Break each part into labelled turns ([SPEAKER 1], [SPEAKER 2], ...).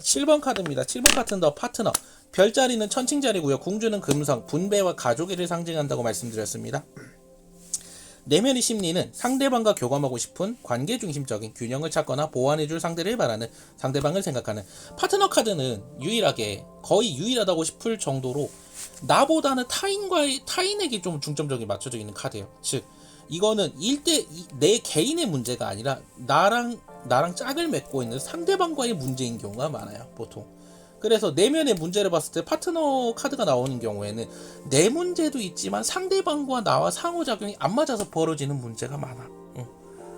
[SPEAKER 1] 7번 카드입니다. 7번 카드는 더 파트너. 별자리는 천칭자리고요. 궁주는 금성, 분배와 가족애를 상징한다고 말씀드렸습니다. 내면의 심리는 상대방과 교감하고 싶은 관계 중심적인 균형을 찾거나 보완해줄 상대를 바라는 상대방을 생각하는. 파트너 카드는 유일하게 거의 유일하다고 싶을 정도로 나보다는 타인에게 좀 중점적인 맞춰져 있는 카드예요. 즉 이거는 내 개인의 문제가 아니라 나랑 짝을 맺고 있는 상대방과의 문제인 경우가 많아요, 보통. 그래서 내면의 문제를 봤을 때 파트너 카드가 나오는 경우에는 내 문제도 있지만 상대방과 나와 상호작용이 안 맞아서 벌어지는 문제가 많아.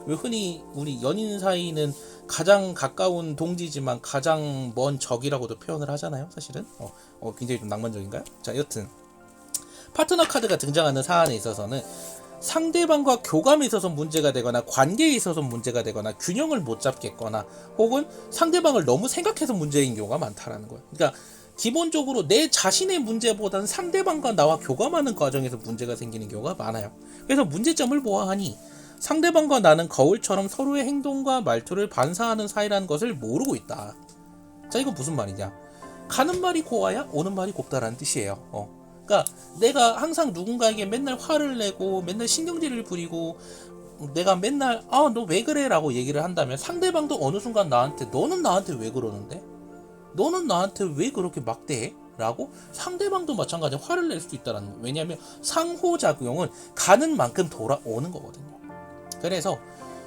[SPEAKER 1] 왜 흔히 우리 연인 사이는 가장 가까운 동지지만 가장 먼 적이라고도 표현을 하잖아요, 사실은. 굉장히 좀 낭만적인가요? 자, 여튼 파트너 카드가 등장하는 사안에 있어서는 상대방과 교감에 있어서 문제가 되거나 관계에 있어서 문제가 되거나 균형을 못 잡겠거나 혹은 상대방을 너무 생각해서 문제인 경우가 많다라는 거예요. 그러니까 기본적으로 내 자신의 문제보다는 상대방과 나와 교감하는 과정에서 문제가 생기는 경우가 많아요. 그래서 문제점을 보아하니 상대방과 나는 거울처럼 서로의 행동과 말투를 반사하는 사이라는 것을 모르고 있다. 자, 이건 무슨 말이냐? 가는 말이 고와야 오는 말이 곱다라는 뜻이에요. 그러니까 내가 항상 누군가에게 맨날 화를 내고 맨날 신경질을 부리고 내가 맨날 너 왜 그래? 라고 얘기를 한다면 상대방도 어느 순간 나한테 너는 나한테 왜 그러는데? 너는 나한테 왜 그렇게 막대해? 라고 상대방도 마찬가지로 화를 낼 수도 있다는 거예요. 왜냐하면 상호작용은 가는 만큼 돌아오는 거거든요. 그래서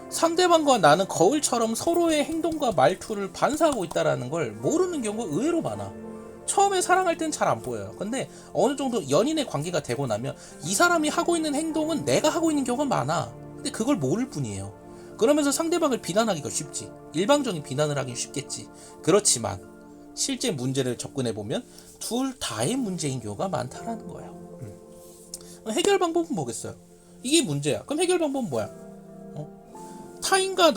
[SPEAKER 1] 상대방과 나는 거울처럼 서로의 행동과 말투를 반사하고 있다는 걸 모르는 경우가 의외로 많아. 처음에 사랑할 땐 잘 안 보여요. 근데 어느 정도 연인의 관계가 되고 나면 이 사람이 하고 있는 행동은 내가 하고 있는 경우가 많아. 근데 그걸 모를 뿐이에요. 그러면서 상대방을 비난하기가 쉽지. 일방적인 비난을 하긴 쉽겠지. 그렇지만 실제 문제를 접근해보면 둘 다의 문제인 경우가 많다라는 거예요. 해결 방법은 뭐겠어요? 이게 문제야. 그럼 해결 방법은 뭐야? 타인과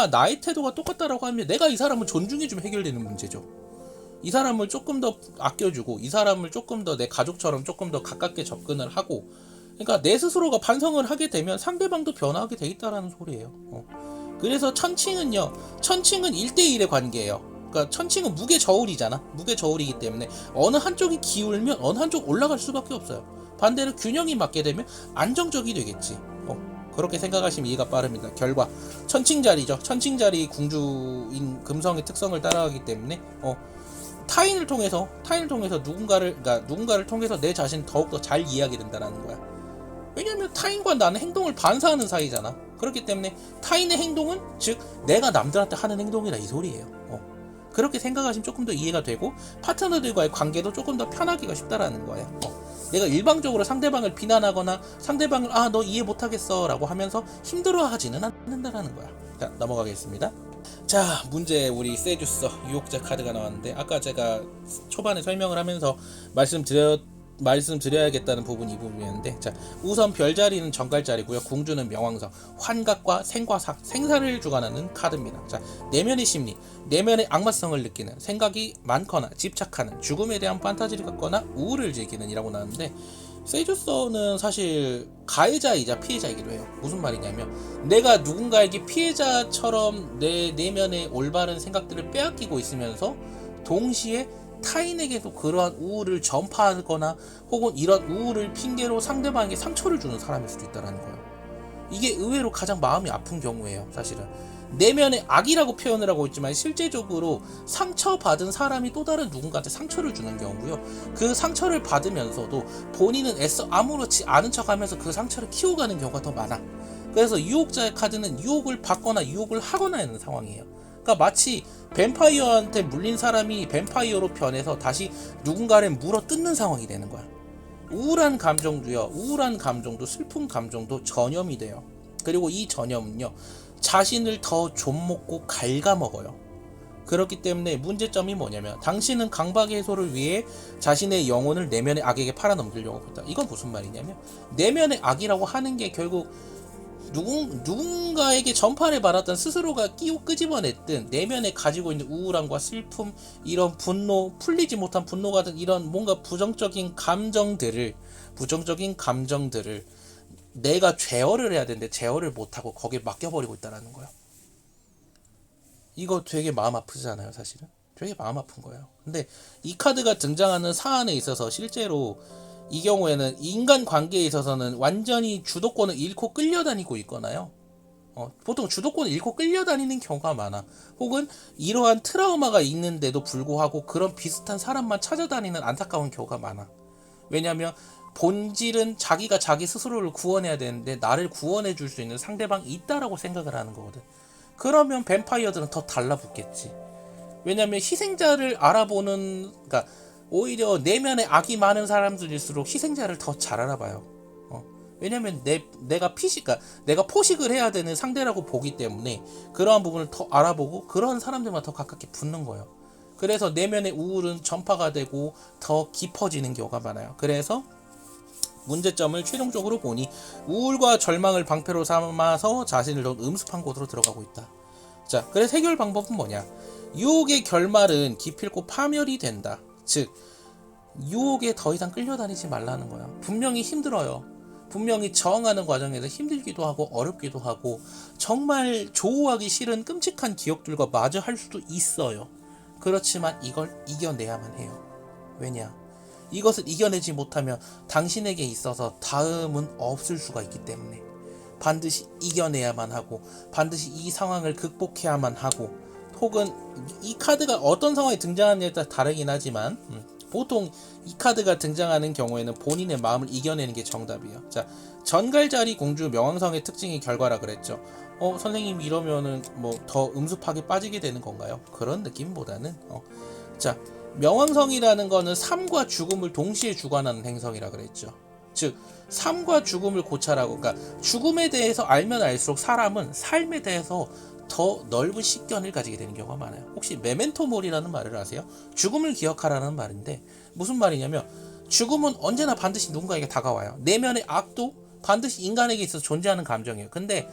[SPEAKER 1] 나의 태도가 똑같다라고 하면 내가 이 사람을 존중해주면 해결되는 문제죠. 이 사람을 조금 더 아껴주고 이 사람을 조금 더 내 가족처럼 조금 더 가깝게 접근을 하고, 그러니까 내 스스로가 반성을 하게 되면 상대방도 변화하게 돼 있다라는 소리예요. 그래서 천칭은 1대1의 관계예요. 그러니까 천칭은 무게 저울이잖아. 무게 저울이기 때문에 어느 한쪽이 기울면 어느 한쪽 올라갈 수밖에 없어요. 반대로 균형이 맞게 되면 안정적이 되겠지. 그렇게 생각하시면 이해가 빠릅니다. 결과 천칭자리죠. 천칭자리 궁주인 금성의 특성을 따라가기 때문에 타인을 통해서 누군가를 통해서 내 자신을 더욱더 잘 이해하게 된다는 거야. 왜냐하면 타인과 나는 행동을 반사하는 사이잖아. 그렇기 때문에 타인의 행동은 즉 내가 남들한테 하는 행동이라 이 소리예요. 그렇게 생각하시면 조금 더 이해가 되고 파트너들과의 관계도 조금 더 편하기가 쉽다라는 거예요. 내가 일방적으로 상대방을 비난하거나 상대방을 너 이해 못하겠어 라고 하면서 힘들어하지는 않는다라는 거야. 자, 넘어가겠습니다. 자, 문제. 우리 세주서 유혹자 카드가 나왔는데 아까 제가 초반에 설명을 하면서 말씀드려야겠다는 부분이 이 부분이었는데, 자, 우선 별자리는 정갈자리고요. 궁주는 명왕성, 환각과 생사를 주관하는 카드입니다. 자, 내면의 심리, 내면의 악마성을 느끼는, 생각이 많거나 집착하는, 죽음에 대한 판타지를 갖거나 우울을 즐기는 이라고 나왔는데, 세주서는 사실 가해자이자 피해자이기도 해요. 무슨 말이냐면 내가 누군가에게 피해자처럼 내 내면의 올바른 생각들을 빼앗기고 있으면서 동시에 타인에게도 그러한 우울을 전파하거나 혹은 이런 우울을 핑계로 상대방에게 상처를 주는 사람일 수도 있다는 거예요. 이게 의외로 가장 마음이 아픈 경우예요. 사실은 내면의 악이라고 표현을 하고 있지만 실제적으로 상처받은 사람이 또 다른 누군가한테 상처를 주는 경우고요. 그 상처를 받으면서도 본인은 애써 아무렇지 않은 척하면서 그 상처를 키워가는 경우가 더 많아. 그래서 유혹자의 카드는 유혹을 받거나 유혹을 하거나 하는 상황이에요. 그러니까 마치 뱀파이어한테 물린 사람이 뱀파이어로 변해서 다시 누군가를 물어 뜯는 상황이 되는 거야. 우울한 감정도 슬픈 감정도 전염이 돼요. 그리고 이 전염은요, 자신을 더 좀먹고 갉아먹어요. 그렇기 때문에 문제점이 뭐냐면 당신은 강박 해소를 위해 자신의 영혼을 내면의 악에게 팔아넘기려고 하고 있다. 이건 무슨 말이냐면 내면의 악이라고 하는 게 결국 누군가에게 전파를 받았던 스스로가 끄집어냈든 내면에 가지고 있는 우울함과 슬픔, 이런 분노, 풀리지 못한 분노 같은 이런 뭔가 부정적인 감정들을 내가 제어를 해야 되는데 제어를 못하고 거기에 맡겨버리고 있다는 거예요. 이거 되게 마음 아프잖아요, 사실은. 되게 마음 아픈 거예요. 근데 이 카드가 등장하는 사안에 있어서 실제로 이 경우에는 인간 관계에 있어서는 완전히 주도권을 잃고 끌려다니고 있거나요. 보통 주도권을 잃고 끌려다니는 경우가 많아. 혹은 이러한 트라우마가 있는데도 불구하고 그런 비슷한 사람만 찾아다니는 안타까운 경우가 많아. 왜냐하면 본질은 자기가 자기 스스로를 구원해야 되는데 나를 구원해 줄 수 있는 상대방이 있다라고 생각을 하는 거거든. 그러면 뱀파이어들은 더 달라붙겠지. 왜냐하면 희생자를 알아보는, 그러니까 오히려 내면에 악이 많은 사람들일수록 희생자를 더 잘 알아봐요. 왜냐면 내가 포식을 해야 되는 상대라고 보기 때문에 그러한 부분을 더 알아보고 그런 사람들만 더 가깝게 붙는 거예요. 그래서 내면의 우울은 전파가 되고 더 깊어지는 경우가 많아요. 그래서 문제점을 최종적으로 보니 우울과 절망을 방패로 삼아서 자신을 더 음습한 곳으로 들어가고 있다. 자, 그래서 해결 방법은 뭐냐? 유혹의 결말은 기필코 파멸이 된다. 즉, 유혹에 더 이상 끌려다니지 말라는 거야. 분명히 힘들어요. 분명히 저항하는 과정에서 힘들기도 하고 어렵기도 하고 정말 조우하기 싫은 끔찍한 기억들과 마주할 수도 있어요. 그렇지만 이걸 이겨내야만 해요. 왜냐? 이것을 이겨내지 못하면 당신에게 있어서 다음은 없을 수가 있기 때문에 반드시 이겨내야만 하고 반드시 이 상황을 극복해야만 하고 혹은 이 카드가 어떤 상황에 등장하느냐에 따라 다르긴 하지만 보통 이 카드가 등장하는 경우에는 본인의 마음을 이겨내는 게 정답이에요. 자, 전갈자리 공주 명왕성의 특징이 결과라 그랬죠. 선생님 이러면은 뭐 더 음습하게 빠지게 되는 건가요? 그런 느낌보다는 자, 명왕성이라는 거는 삶과 죽음을 동시에 주관하는 행성이라 그랬죠. 즉 삶과 죽음을 고찰하고, 그러니까 죽음에 대해서 알면 알수록 사람은 삶에 대해서 더 넓은 식견을 가지게 되는 경우가 많아요. 혹시 메멘토 모리라는 말을 아세요? 죽음을 기억하라는 말인데 무슨 말이냐면 죽음은 언제나 반드시 누군가에게 다가와요. 내면의 악도 반드시 인간에게 있어서 존재하는 감정이에요. 근데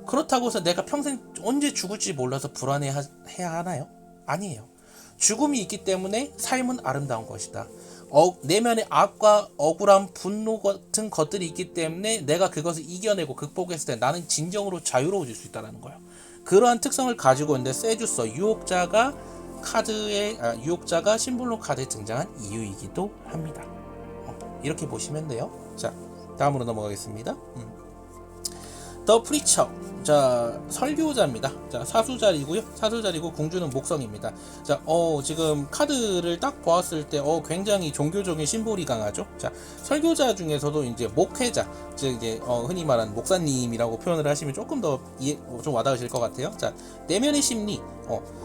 [SPEAKER 1] 그렇다고 해서 내가 평생 언제 죽을지 몰라서 불안해야 하나요? 아니에요. 죽음이 있기 때문에 삶은 아름다운 것이다. 내면의 악과 억울함, 분노 같은 것들이 있기 때문에 내가 그것을 이겨내고 극복했을 때 나는 진정으로 자유로워질 수 있다는 거예요. 그러한 특성을 가지고 있는데 세주서 유혹자가 유혹자가 심볼로 카드에 등장한 이유이기도 합니다. 이렇게 보시면 돼요. 자, 다음으로 넘어가겠습니다. 더 프리처. 자, 설교자입니다. 자, 사수자리고요. 사수자리고 공주는 목성입니다. 자, 지금 카드를 딱 보았을 때 굉장히 종교적인 심볼이 강하죠. 자, 설교자 중에서도 이제 목회자, 즉 이제 흔히 말하는 목사님이라고 표현을 하시면 조금 더 좀 와닿으실 것 같아요. 자, 내면의 심리,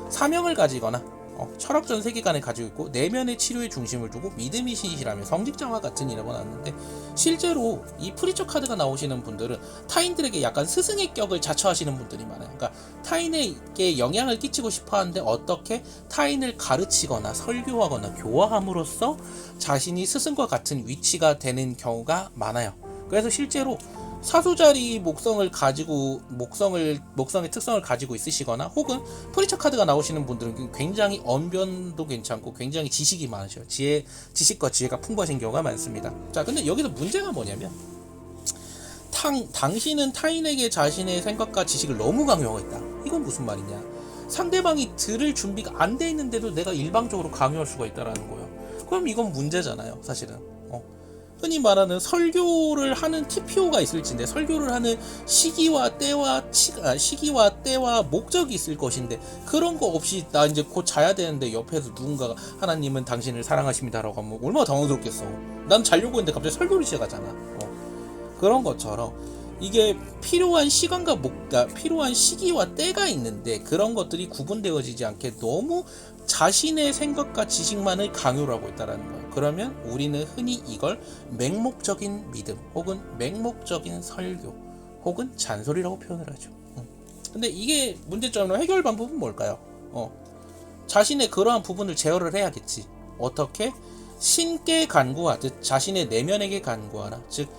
[SPEAKER 1] 사명을 가지거나 철학전 세계관을 가지고 있고 내면의 치료에 중심을 두고 믿음이 신실하며 성직자와 같은 이라고 나왔는데 실제로 이 프리처 카드가 나오시는 분들은 타인들에게 약간 스승의 격을 자처하시는 분들이 많아요. 그러니까 타인에게 영향을 끼치고 싶어하는데 어떻게 타인을 가르치거나 설교하거나 교화함으로써 자신이 스승과 같은 위치가 되는 경우가 많아요. 그래서 실제로 사수자리 목성의 특성을 가지고 있으시거나 혹은 프리처 카드가 나오시는 분들은 굉장히 언변도 괜찮고 굉장히 지식이 많으셔요. 지식과 지혜가 풍부하신 경우가 많습니다. 자, 근데 여기서 문제가 뭐냐면 당신은 타인에게 자신의 생각과 지식을 너무 강요하고 있다. 이건 무슨 말이냐? 상대방이 들을 준비가 안 돼 있는데도 내가 일방적으로 강요할 수가 있다라는 거예요. 그럼 이건 문제잖아요, 사실은. 흔히 말하는 설교를 하는 TPO가 있을진데 설교를 하는 시기와 때와 목적이 있을 것인데 그런 거 없이 나 이제 곧 자야 되는데 옆에서 누군가가 하나님은 당신을 사랑하십니다라고 하면 얼마나 당황스럽겠어. 난 자려고 했는데 갑자기 설교를 시작하잖아. 그런 것처럼 이게 필요한 필요한 시기와 때가 있는데 그런 것들이 구분되어지지 않게 너무 자신의 생각과 지식만을 강요를 하고 있다는 거예요. 그러면 우리는 흔히 이걸 맹목적인 믿음 혹은 맹목적인 설교 혹은 잔소리라고 표현을 하죠. 근데 이게 문제점으로 해결 방법은 뭘까요? 자신의 그러한 부분을 제어를 해야겠지. 어떻게? 신께 간구하듯 자신의 내면에게 간구하라. 즉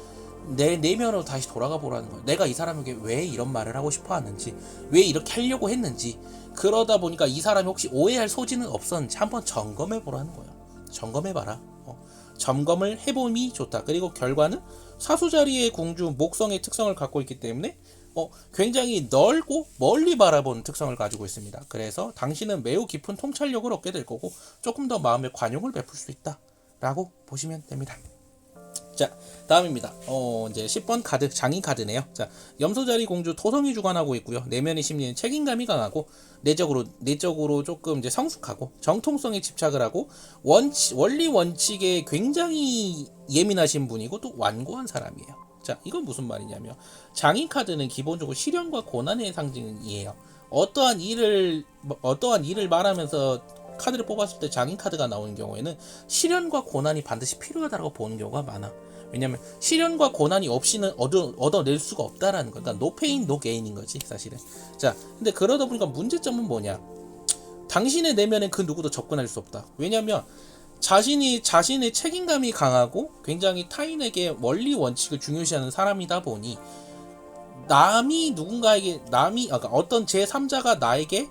[SPEAKER 1] 내 내면으로 다시 돌아가 보라는 거예요. 내가 이 사람에게 왜 이런 말을 하고 싶어 하는지, 왜 이렇게 하려고 했는지, 그러다 보니까 이 사람이 혹시 오해할 소지는 없었는지 한번 점검해 보라는 거예요. 점검해 봐라. 점검을 해봄이 좋다. 그리고 결과는 사수자리의 공주 목성의 특성을 갖고 있기 때문에 굉장히 넓고 멀리 바라보는 특성을 가지고 있습니다. 그래서 당신은 매우 깊은 통찰력을 얻게 될 거고 조금 더 마음의 관용을 베풀 수 있다라고 보시면 됩니다. 자, 다음입니다. 이제 10번 카드, 장인 카드네요. 자, 염소자리 공주 토성이 주관하고 있고요. 내면의 심리는 책임감이 강하고 내적으로 조금 이제 성숙하고 정통성에 집착을 하고 원리 원칙에 굉장히 예민하신 분이고 또 완고한 사람이에요. 자, 이건 무슨 말이냐면 장인 카드는 기본적으로 시련과 고난의 상징이에요. 어떠한 일을 말하면서 카드를 뽑았을 때 장인 카드가 나오는 경우에는 시련과 고난이 반드시 필요하다고 보는 경우가 많아. 왜냐면 시련과 고난이 없이는 얻어낼 수가 없다라는 거야. 그러니까 no pain no gain인 거지 사실은. 자, 근데 그러다 보니까 문제점은 뭐냐? 당신의 내면에 그 누구도 접근할 수 없다. 왜냐면 자신의 책임감이 강하고 굉장히 타인에게 원리 원칙을 중요시하는 사람이다 보니 어떤 제3자가 나에게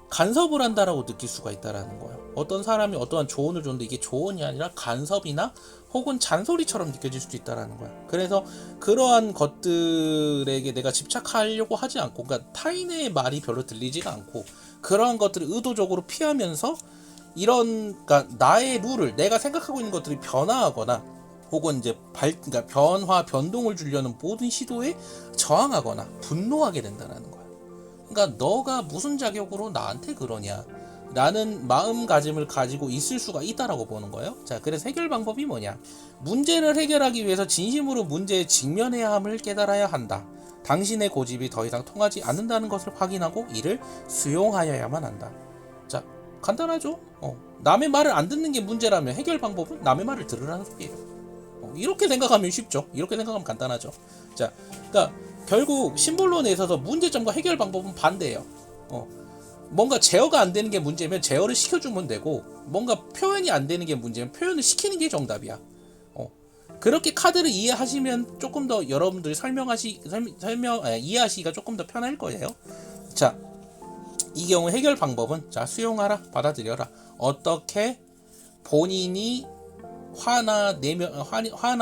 [SPEAKER 1] 간섭을 한다라고 느낄 수가 있다라는 거예요. 어떤 사람이 어떠한 조언을 줬는데 이게 조언이 아니라 간섭이나 혹은 잔소리처럼 느껴질 수도 있다라는 거야. 그래서 그러한 것들에게 내가 집착하려고 하지 않고, 그러니까 타인의 말이 별로 들리지가 않고 그러한 것들을 의도적으로 피하면서 그러니까 나의 룰을, 내가 생각하고 있는 것들이 변화하거나 혹은 이제 그러니까 변동을 주려는 모든 시도에 저항하거나 분노하게 된다는 거야. 그러니까 너가 무슨 자격으로 나한테 그러냐 라는 마음가짐을 가지고 있을 수가 있다라고 보는 거예요. 자, 그래서 해결 방법이 뭐냐? 문제를 해결하기 위해서 진심으로 문제에 직면해야 함을 깨달아야 한다. 당신의 고집이 더 이상 통하지 않는다는 것을 확인하고 이를 수용하여야만 한다. 자, 간단하죠? 남의 말을 안 듣는 게 문제라면 해결 방법은 남의 말을 들으라는 소리예요. 이렇게 생각하면 쉽죠? 이렇게 생각하면 간단하죠? 자, 그러니까 결국 심볼론에 있어서 문제점과 해결 방법은 반대예요. 뭔가 제어가 안 되는 게 문제면 제어를 시켜주면 되고, 뭔가 표현이 안 되는 게 문제면 표현을 시키는 게 정답이야. 그렇게 카드를 이해하시면 조금 더 여러분들이 이해하시기가 조금 더 편할 거예요. 자, 이 경우 해결 방법은 자, 수용하라, 받아들여라. 어떻게 본인이 화나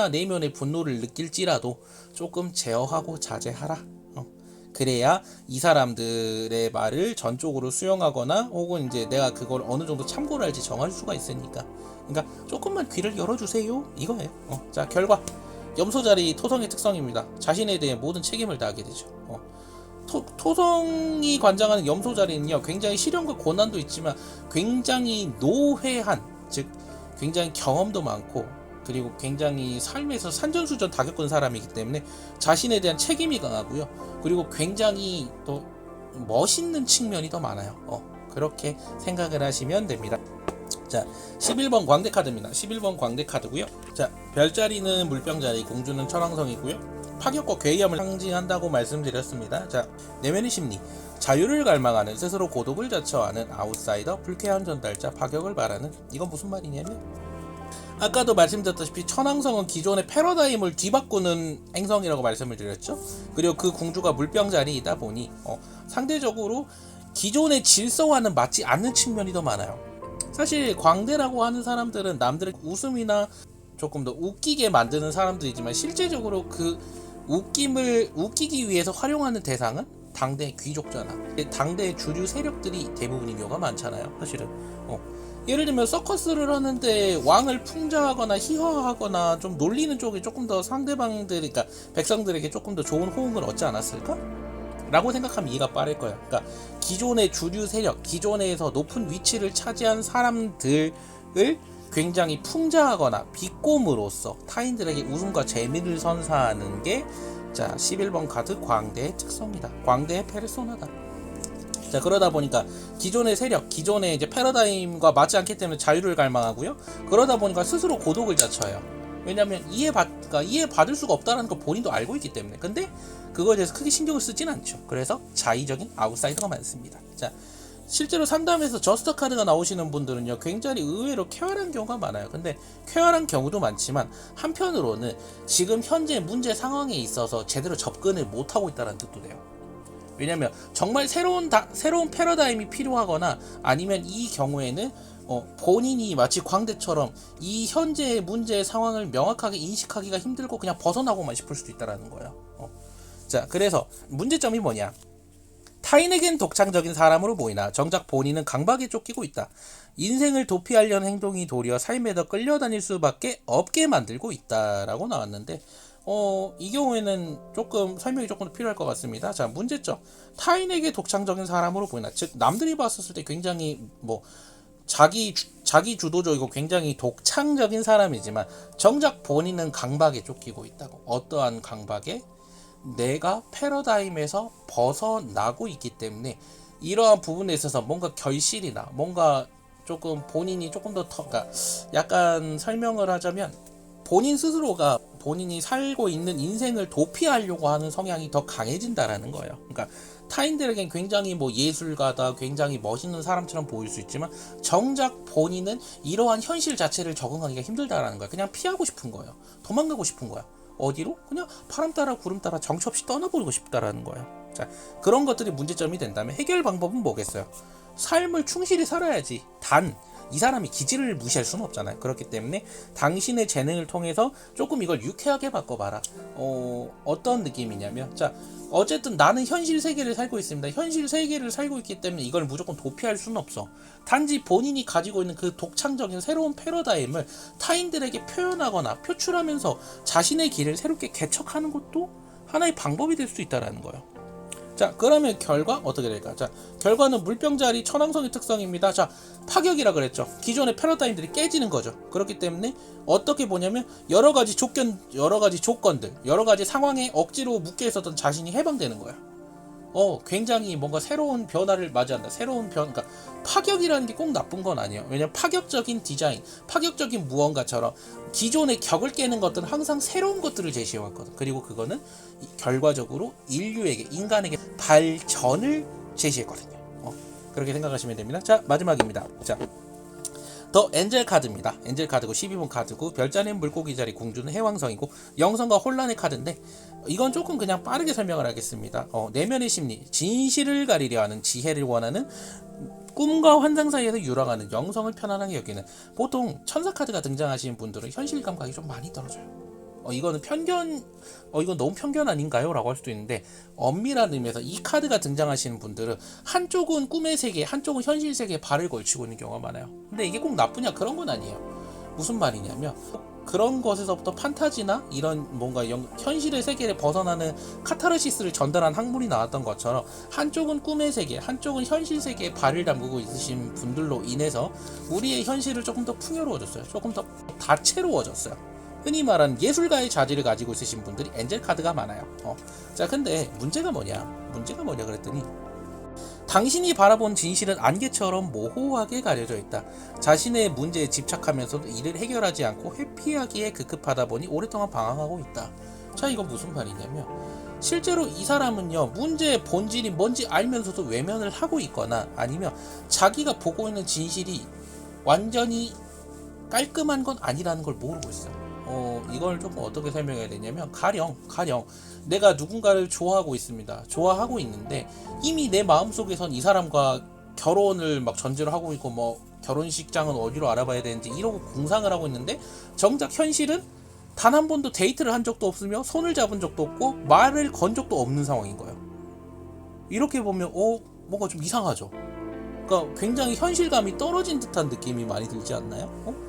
[SPEAKER 1] 내면의 분노를 느낄지라도 조금 제어하고 자제하라. 그래야 이 사람들의 말을 전적으로 수용하거나 혹은 이제 내가 그걸 어느 정도 참고를 할지 정할 수가 있으니까. 그러니까 조금만 귀를 열어주세요 이거예요. 자, 결과 염소자리 토성의 특성입니다. 자신에 대해 모든 책임을 다하게 되죠. 토성이 관장하는 염소자리는요, 굉장히 시련과 고난도 있지만 굉장히 노회한, 즉 굉장히 경험도 많고 그리고 굉장히 삶에서 산전수전 다 겪은 사람이기 때문에 자신에 대한 책임이 강하고요. 그리고 굉장히 또 멋있는 측면이 더 많아요. 그렇게 생각을 하시면 됩니다. 자, 11번 광대 카드입니다. 11번 광대 카드고요. 자, 별자리는 물병자리, 공주는 천왕성이고요. 파격과 괴이함을 상징한다고 말씀드렸습니다. 자, 내면의 심리, 자유를 갈망하는, 스스로 고독을 자처하는 아웃사이더, 불쾌한 전달자, 파격을 바라는. 이건 무슨 말이냐면 아까도 말씀드렸다시피 천왕성은 기존의 패러다임을 뒤바꾸는 행성이라고 말씀을 드렸죠. 그리고 그 공주가 물병자리이다 보니 상대적으로 기존의 질서와는 맞지 않는 측면이 더 많아요. 사실 광대라고 하는 사람들은 남들의 웃음이나 조금 더 웃기게 만드는 사람들이지만 실제적으로 그 웃김을 웃기기 위해서 활용하는 대상은 당대 귀족잖아. 당대 주류 세력들이 대부분인 경우가 많잖아요. 사실은 예를 들면 서커스를 하는데 왕을 풍자하거나 희화하거나 좀 놀리는 쪽이 조금 더 그러니까 백성들에게 조금 더 좋은 호응을 얻지 않았을까? 라고 생각하면 이해가 빠를 거야. 그러니까 기존의 주류 세력, 기존에서 높은 위치를 차지한 사람들을 굉장히 풍자하거나 비꼼으로써 타인들에게 웃음과 재미를 선사하는 게 자, 11번 카드 광대의 특성이다. 광대의 페르소나다. 자, 그러다 보니까 기존의 세력, 기존의 이제 패러다임과 맞지 않기 때문에 자유를 갈망하고요. 그러다 보니까 스스로 고독을 자처해요. 왜냐면 이해받을 수가 없다는 걸 본인도 알고 있기 때문에. 근데 그거에 대해서 크게 신경을 쓰진 않죠. 그래서 자의적인 아웃사이더가 많습니다. 자, 실제로 상담에서 저스트 카드가 나오시는 분들은요, 굉장히 의외로 쾌활한 경우가 많아요. 근데 쾌활한 경우도 많지만 한편으로는 지금 현재 문제 상황에 있어서 제대로 접근을 못하고 있다는 뜻도 돼요. 왜냐면 정말 새로운 패러다임이 필요하거나 아니면 이 경우에는 본인이 마치 광대처럼 이 현재의 문제의 상황을 명확하게 인식하기가 힘들고 그냥 벗어나고만 싶을 수도 있다는 거예요. 자, 그래서 문제점이 뭐냐? 타인에겐 독창적인 사람으로 보이나 정작 본인은 강박에 쫓기고 있다. 인생을 도피하려는 행동이 도리어 삶에 더 끌려다닐 수밖에 없게 만들고 있다라고 나왔는데 이 경우에는 조금 설명이 조금 더 필요할 것 같습니다. 자, 문제점. 타인에게 독창적인 사람으로 보이나, 즉 남들이 봤었을 때 굉장히 자기 주도적이고 굉장히 독창적인 사람이지만 정작 본인은 강박에 쫓기고 있다고. 어떠한 강박에? 내가 패러다임에서 벗어나고 있기 때문에 이러한 부분에 있어서 뭔가 결실이나 뭔가 조금 본인이 조금 더 그러니까 약간 설명을 하자면 본인 스스로가 본인이 살고 있는 인생을 도피하려고 하는 성향이 더 강해진다라는 거예요. 그러니까 타인들에겐 굉장히 예술가다, 굉장히 멋있는 사람처럼 보일 수 있지만 정작 본인은 이러한 현실 자체를 적응하기가 힘들다라는 거야. 그냥 피하고 싶은 거예요. 도망가고 싶은 거야. 어디로? 그냥 바람 따라 구름 따라 정처 없이 떠나버리고 싶다라는 거예요. 자, 그런 것들이 문제점이 된다면 해결 방법은 뭐겠어요? 삶을 충실히 살아야지. 단 이 사람이 기질을 무시할 수는 없잖아요. 그렇기 때문에 당신의 재능을 통해서 조금 이걸 유쾌하게 바꿔봐라. 어떤 느낌이냐면, 자, 어쨌든 나는 현실 세계를 살고 있습니다. 현실 세계를 살고 있기 때문에 이걸 무조건 도피할 수는 없어. 단지 본인이 가지고 있는 그 독창적인 새로운 패러다임을 타인들에게 표현하거나 표출하면서 자신의 길을 새롭게 개척하는 것도 하나의 방법이 될 수 있다는 거예요. 자, 그러면 결과 어떻게 될까? 자, 결과는 물병자리 천왕성의 특성입니다. 자, 파격이라 그랬죠. 기존의 패러다임들이 깨지는 거죠. 그렇기 때문에 어떻게 보냐면 여러 가지 조건들, 여러 가지 상황에 억지로 묶여 있었던 자신이 해방되는 거야. 굉장히 뭔가 새로운 변화를 맞이한다. 그러니까 파격이라는 게 꼭 나쁜 건 아니에요. 왜냐면 파격적인 디자인, 파격적인 무언가처럼 기존의 격을 깨는 것들은 항상 새로운 것들을 제시해왔거든. 그리고 그거는 결과적으로 인간에게 발전을 제시했거든요. 그렇게 생각하시면 됩니다. 자, 마지막입니다. 자, 더 엔젤 카드입니다. 엔젤 카드고 12번 카드고 별자리는 물고기 자리, 궁주는 해왕성이고 영성과 혼란의 카드인데 이건 조금 그냥 빠르게 설명을 하겠습니다. 내면의 심리, 진실을 가리려 하는 지혜를 원하는 꿈과 환상 사이에서 유랑하는 영성을 편안하게 여기는 보통 천사 카드가 등장하시는 분들은 현실 감각이 좀 많이 떨어져요. 이거는 이건 너무 편견 아닌가요? 라고 할 수도 있는데 엄밀한 의미에서 이 카드가 등장하시는 분들은 한쪽은 꿈의 세계, 한쪽은 현실 세계에 발을 걸치고 있는 경우가 많아요. 근데 이게 꼭 나쁘냐? 그런 건 아니에요. 무슨 말이냐면 그런 것에서부터 판타지나 이런 뭔가 현실의 세계를 벗어나는 카타르시스를 전달한 학문이 나왔던 것처럼 한쪽은 꿈의 세계, 한쪽은 현실 세계에 발을 담그고 있으신 분들로 인해서 우리의 현실을 조금 더 풍요로워졌어요. 조금 더 다채로워졌어요. 흔히 말하는 예술가의 자질을 가지고 있으신 분들이 엔젤 카드가 많아요. 자, 근데 문제가 뭐냐 그랬더니 당신이 바라본 진실은 안개처럼 모호하게 가려져 있다. 자신의 문제에 집착하면서도 이를 해결하지 않고 회피하기에 급급하다 보니 오랫동안 방황하고 있다. 자, 이건 무슨 말이냐면 실제로 이 사람은요, 문제의 본질이 뭔지 알면서도 외면을 하고 있거나 아니면 자기가 보고 있는 진실이 완전히 깔끔한 건 아니라는 걸 모르고 있어요. 이걸 조금 어떻게 설명해야 되냐면 가령 내가 누군가를 좋아하고 있는데 이미 내 마음속에선 이 사람과 결혼을 막 전제로 하고 있고 결혼식장은 어디로 알아봐야 되는지 이러고 공상을 하고 있는데 정작 현실은 단 한 번도 데이트를 한 적도 없으며 손을 잡은 적도 없고 말을 건 적도 없는 상황인 거예요. 이렇게 보면 뭔가 좀 이상하죠. 그러니까 굉장히 현실감이 떨어진 듯한 느낌이 많이 들지 않나요?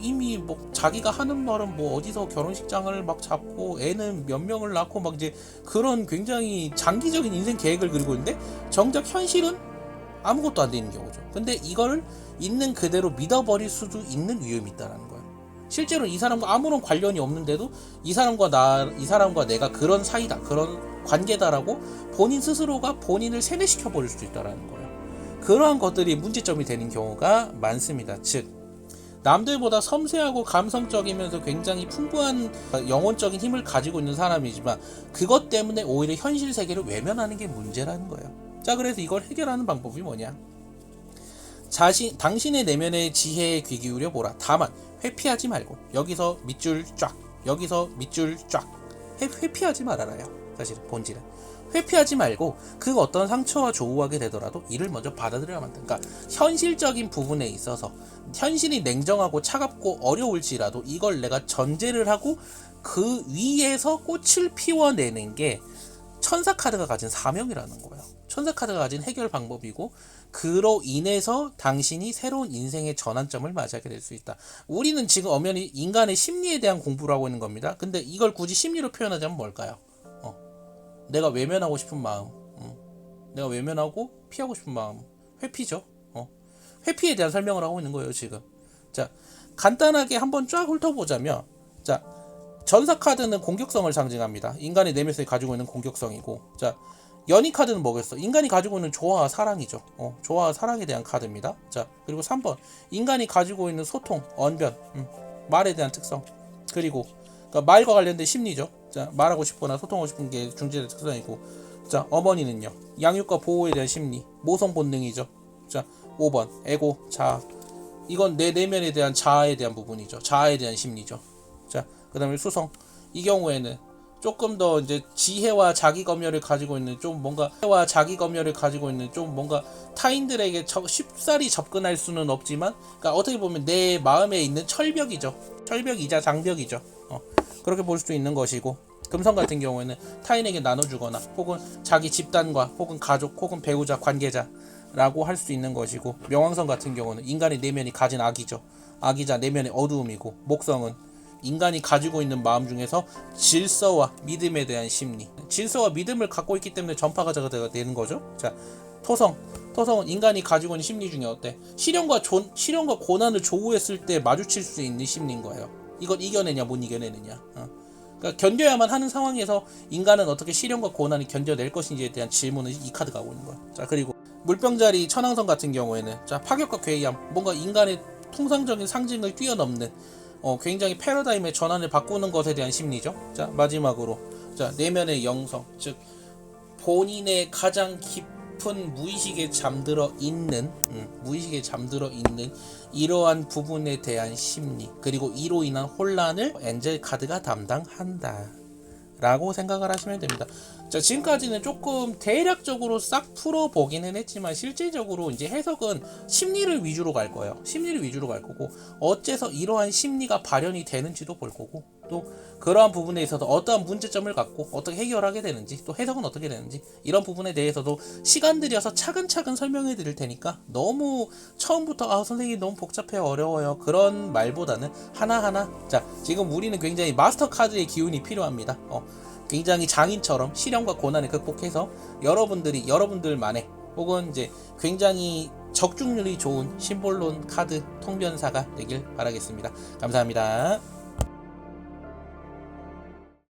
[SPEAKER 1] 이미 자기가 하는 말은 어디서 결혼식장을 막 잡고 애는 몇 명을 낳고 이제 그런 굉장히 장기적인 인생 계획을 그리고 있는데 정작 현실은 아무것도 안 되는 경우죠. 근데 이걸 있는 그대로 믿어버릴 수도 있는 위험이 있다는 거예요. 실제로 이 사람과 아무런 관련이 없는데도 이 사람과 내가 그런 사이다, 그런 관계다라고 본인 스스로가 본인을 세뇌시켜 버릴 수도 있다는 거예요. 그러한 것들이 문제점이 되는 경우가 많습니다. 즉 남들보다 섬세하고 감성적이면서 굉장히 풍부한 영혼적인 힘을 가지고 있는 사람이지만 그것 때문에 오히려 현실 세계를 외면하는 게 문제라는 거예요. 자, 그래서 이걸 해결하는 방법이 뭐냐? 당신의 내면의 지혜에 귀 기울여 보라. 다만 회피하지 말고 여기서 밑줄 쫙, 여기서 밑줄 쫙. 회피하지 말아라요. 사실 본질은 회피하지 말고 그 어떤 상처와 조우하게 되더라도 이를 먼저 받아들여야만 한다. 그러니까 현실적인 부분에 있어서 현실이 냉정하고 차갑고 어려울지라도 이걸 내가 전제를 하고 그 위에서 꽃을 피워내는 게 천사 카드가 가진 사명이라는 거예요. 천사 카드가 가진 해결 방법이고 그로 인해서 당신이 새로운 인생의 전환점을 맞이하게 될 수 있다. 우리는 지금 엄연히 인간의 심리에 대한 공부를 하고 있는 겁니다. 근데 이걸 굳이 심리로 표현하자면 뭘까요? 내가 외면하고 싶은 마음, 내가 외면하고 피하고 싶은 마음, 회피죠. 회피에 대한 설명을 하고 있는 거예요 지금. 자, 간단하게 한번 쫙 훑어보자면, 자, 전사 카드는 공격성을 상징합니다. 인간의 내면에 가지고 있는 공격성이고, 자, 연인 카드는 뭐겠어? 인간이 가지고 있는 조화와 사랑이죠. 조화와 사랑에 대한 카드입니다. 자, 그리고 3번 인간이 가지고 있는 소통, 언변, 말에 대한 특성, 그리고 그러니까 말과 관련된 심리죠. 자, 말하고 싶거나 소통하고 싶은 게 중재의 특성이고, 자, 어머니는요, 양육과 보호에 대한 심리, 모성 본능이죠. 자, 5번 에고, 자아. 이건 내 내면에 대한 자아에 대한 부분이죠. 자아에 대한 심리죠. 자, 그 다음에 수성. 이 경우에는 조금 더 이제 지혜와 자기 검열을 가지고 있는 좀 뭔가 타인들에게 쉽사리 접근할 수는 없지만, 그러니까 어떻게 보면 내 마음에 있는 철벽이죠. 철벽이자 장벽이죠. 그렇게 볼 수도 있는 것이고, 금성 같은 경우에는 타인에게 나눠주거나 혹은 자기 집단과 혹은 가족 혹은 배우자 관계자라고 할 수 있는 것이고, 명왕성 같은 경우는 인간의 내면이 가진 악이죠. 악이자 내면의 어두움이고, 목성은 인간이 가지고 있는 마음 중에서 질서와 믿음에 대한 심리, 질서와 믿음을 갖고 있기 때문에 전파가 되는 거죠. 자, 토성은 인간이 가지고 있는 심리 중에 어때? 시련과 고난을 조우했을 때 마주칠 수 있는 심리인 거예요. 이걸 이겨내냐 못 이겨내느냐. 그러니까 견뎌야만 하는 상황에서 인간은 어떻게 시련과 고난을 견뎌낼 것인지에 대한 질문을 이 카드가 하고 있는 거예요. 자, 그리고 물병자리 천왕성 같은 경우에는, 자, 파격과 괴이함, 뭔가 인간의 통상적인 상징을 뛰어넘는 굉장히 패러다임의 전환을 바꾸는 것에 대한 심리죠. 자, 마지막으로, 자, 내면의 영성, 즉 본인의 가장 깊은 무의식에 잠들어 있는 이러한 부분에 대한 심리, 그리고 이로 인한 혼란을 엔젤 카드가 담당한다 라고 생각을 하시면 됩니다. 자, 지금까지는 조금 대략적으로 싹 풀어보기는 했지만 실질적으로 이제 해석은 심리를 위주로 갈 거예요. 심리를 위주로 갈 거고, 어째서 이러한 심리가 발현이 되는지도 볼 거고, 또 그러한 부분에 있어서 어떠한 문제점을 갖고 어떻게 해결하게 되는지, 또 해석은 어떻게 되는지, 이런 부분에 대해서도 시간 들여서 차근차근 설명해 드릴 테니까 너무 처음부터 선생님 너무 복잡해요, 어려워요, 그런 말보다는 하나하나, 자, 지금 우리는 굉장히 마스터 카드의 기운이 필요합니다. 굉장히 장인처럼 시련과 고난을 극복해서 여러분들만의 혹은 이제 굉장히 적중률이 좋은 심볼론 카드 통변사가 되길 바라겠습니다. 감사합니다.